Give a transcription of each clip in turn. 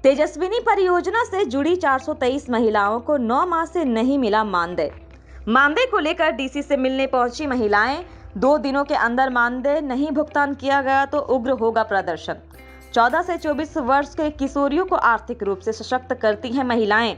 तेजस्विनी परियोजना से जुड़ी 423 महिलाओं को 9 माह से नहीं मिला मानदेय। मानदेय को लेकर डीसी से मिलने पहुंची महिलाएं, 2 दिनों के अंदर मानदेय नहीं भुगतान किया गया तो उग्र होगा प्रदर्शन। 14 से 24 वर्ष के किशोरियों को आर्थिक रूप से सशक्त करती हैं महिलाएं।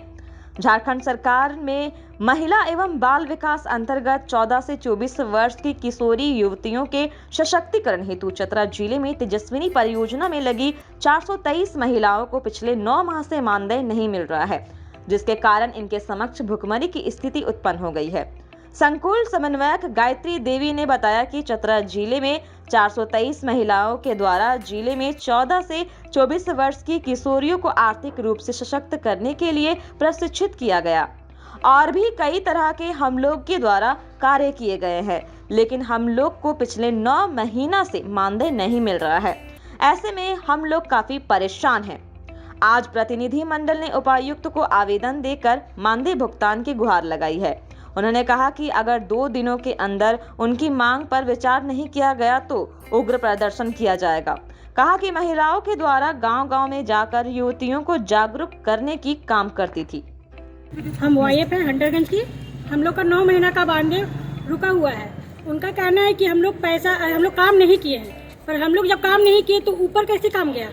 झारखंड सरकार में महिला एवं बाल विकास अंतर्गत 14 से 24 वर्ष की किशोरी युवतियों के सशक्तिकरण हेतु चतरा जिले में तेजस्विनी परियोजना में लगी 423 महिलाओं को पिछले 9 माह से मानदेय नहीं मिल रहा है, जिसके कारण इनके समक्ष भुखमरी की स्थिति उत्पन्न हो गई है। संकुल समन्वयक गायत्री देवी ने बताया कि चतरा जिले में 423 महिलाओं के द्वारा जिले में 14 से 24 वर्ष की किशोरियों को आर्थिक रूप से सशक्त करने के लिए प्रशिक्षित किया गया और भी कई तरह के हम लोग के द्वारा कार्य किए गए हैं, लेकिन हम लोग को पिछले 9 महीना से मानदेय नहीं मिल रहा है। ऐसे में हम लोग काफी परेशान हैं। आज प्रतिनिधि मंडल ने उपायुक्त को आवेदन देकर मानदेय भुगतान की गुहार लगाई है। उन्होंने कहा कि अगर 2 दिनों के अंदर उनकी मांग पर विचार नहीं किया गया तो उग्र प्रदर्शन किया जाएगा। कहा कि महिलाओं के द्वारा गांव-गांव में जाकर युवतियों को जागरूक करने की काम करती थी। हम वाईएफ है हंटरगंज की। हम लोग का 9 महीना का मानदेय रुका हुआ है। उनका कहना है कि हम लोग काम नहीं किए हैं, पर हम लोग जब काम नहीं किए तो ऊपर कैसे काम गया?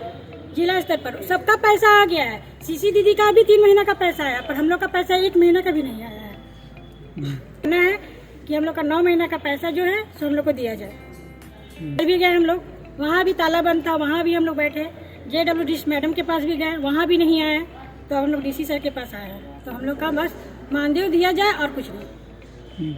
जिला स्तर पर सबका पैसा आ गया है। सीसी दीदी का भी 3 महीना का पैसा आया, पर हम लोग का पैसा 1 महीना का भी नहीं आया है। कहना है कि हम लोग का 9 महीना का पैसा जो है सो हम लोग को दिया जाए। भी गए हम लोग, वहाँ भी ताला बंद था, वहाँ भी हम लोग बैठे। JWD मैडम के पास भी गए, वहाँ भी नहीं आए, तो हम लोग DC सर के पास आए हैं। तो हम लोग का बस मानदेय दिया जाए और कुछ नहीं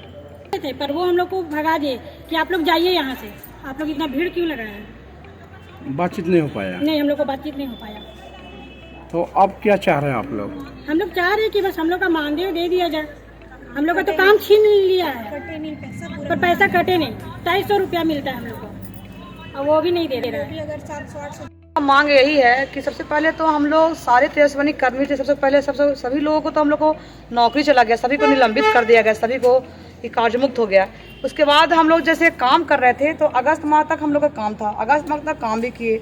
थे, पर वो हम लोग को भगा दिए कि आप लोग जाइए यहाँ से। आप लोग इतना भीड़ क्यों लगाए हैं? बातचीत नहीं हो पाया? नहीं, हम लोग को बातचीत नहीं हो पाया। तो अब क्या चाह रहे हैं आप लोग? हम लोग चाह रहे हैं कि बस हम लोग का मानदेय दे दिया जाए। हम लोग का तो काम छीन लिया है, पर पैसा कटे नहीं। 250 रुपया मिलता है हम लोग को, और वो भी नहीं दे रहा है। मांग यही है कि सबसे पहले तो हम लोग सारे तेजस्विनी कर्मी थे। सबसे पहले सभी लोगों को तो हम लोग को नौकरी चला गया, सभी को निलंबित कर दिया गया, सभी को कार्यमुक्त हो गया। उसके बाद हम लोग जैसे काम कर रहे थे तो अगस्त माह तक हम लोग का काम था, अगस्त माह तक काम भी किए।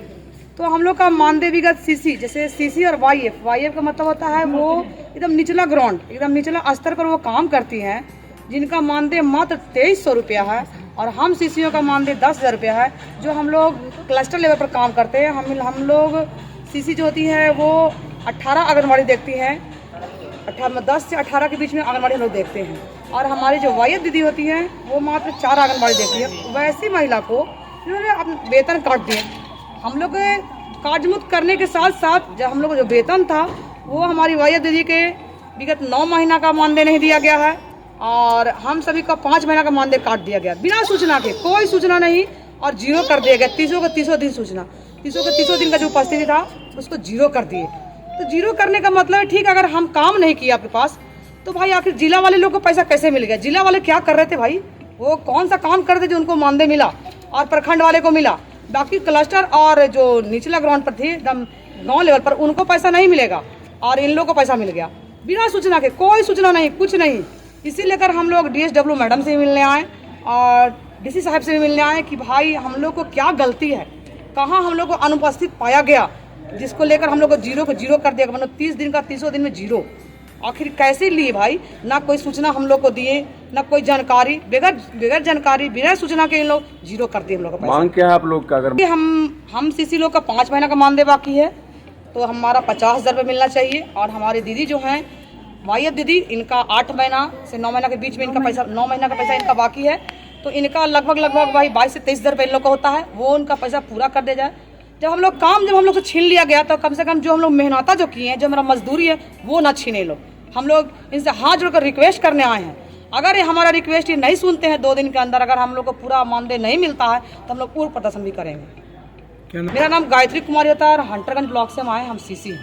तो हम लोग का मानदेय विगत सीसी, जैसे सीसी और वाईएफ का मतलब होता है वो एकदम निचला ग्राउंड, एकदम निचला स्तर पर वो काम करती हैं, जिनका मानदेय मात्र 2300 रुपया है। और हम सीसीओ का मानदेय 10,000 रुपया है, जो हम लोग क्लस्टर लेवल पर काम करते हैं। हम लोग सीसी जो होती है वो 18 आंगनबाड़ी देखती हैं, 10 से 18 के बीच में आंगनबाड़ी हम लोग देखते हैं। और हमारी जो वाईएफ दीदी होती है वो मात्र 4 आंगनबाड़ी देखती है। वैसी महिला को इन्होंने अपना वेतन काट दिए। हम लोग कार्यमुक्त करने के साथ साथ जब हम लोग जो वेतन था वो हमारी वाईएफ दीदी के विगत 9 महीना का मानदेय नहीं दिया गया है, और हम सभी का 5 महीना का मानदेय काट दिया गया बिना सूचना के। कोई सूचना नहीं, और 0 कर दिया गया। 30 दिन सूचना, 30 दिन का जो उपस्थिति था उसको 0 कर दिए। तो 0 करने का मतलब ठीक, अगर हम काम नहीं किया आपके पास तो भाई आखिर जिला वाले लोग को पैसा कैसे मिल गया? जिला वाले क्या कर रहे थे भाई? वो कौन सा काम कर रहे थे जो उनको मानदेय मिला और प्रखंड वाले को मिला? बाकी क्लस्टर और जो निचला ग्राउंड पर थे एकदम गांव लेवल पर, उनको पैसा नहीं मिलेगा, और इन लोगों को पैसा मिल गया बिना सूचना के। कोई सूचना नहीं, कुछ नहीं। इसी लेकर हम लोग DSW मैडम से भी मिलने आए और DC साहब से भी मिलने आए कि भाई हम लोग को क्या गलती है, कहाँ हम लोग को अनुपस्थित पाया गया, जिसको लेकर हम लोग को 0 कर दिया। मतलब 30 दिन का 30 दिन में 0। आखिर कैसे लिए भाई? ना कोई सूचना हम लोग को दिए, ना कोई जानकारी। बगैर जानकारी, बिना सूचना के इन लोग 0 कर दिए हम लोग का पैसा। मांग क्या है आप लोग का? अगर हम सीसी लोग का 5 महीना का मानदेय बाकी है तो हमारा 50,000 रुपये मिलना चाहिए। और हमारी दीदी जो हैं वाईएफ दीदी, इनका 8 महीना से 9 महीना के बीच में इनका पैसा, 9 महीना का पैसा इनका बाकी है। तो इनका लगभग भाई 22 से 23,000 रुपये इन लोग का होता है, वो उनका पैसा पूरा कर दिया जाए। जब हम लोग से छीन लिया गया तो कम से कम जो हम लोग मेहनता जो किए हैं, जो मेरा मजदूरी है, वो ना छीने लोग। हम लोग इनसे हाथ जोड़कर रिक्वेस्ट करने आए हैं। अगर ये हमारा रिक्वेस्ट ये नहीं सुनते हैं, 2 दिन के अंदर अगर हम लोग को पूरा मानदेय नहीं मिलता है तो हम लोग पूर्ण प्रदर्शन भी करेंगे। मेरा नाम गायत्री कुमारी होता है और हंटरगंज ब्लॉक से हम आए, हम सीसी हैं।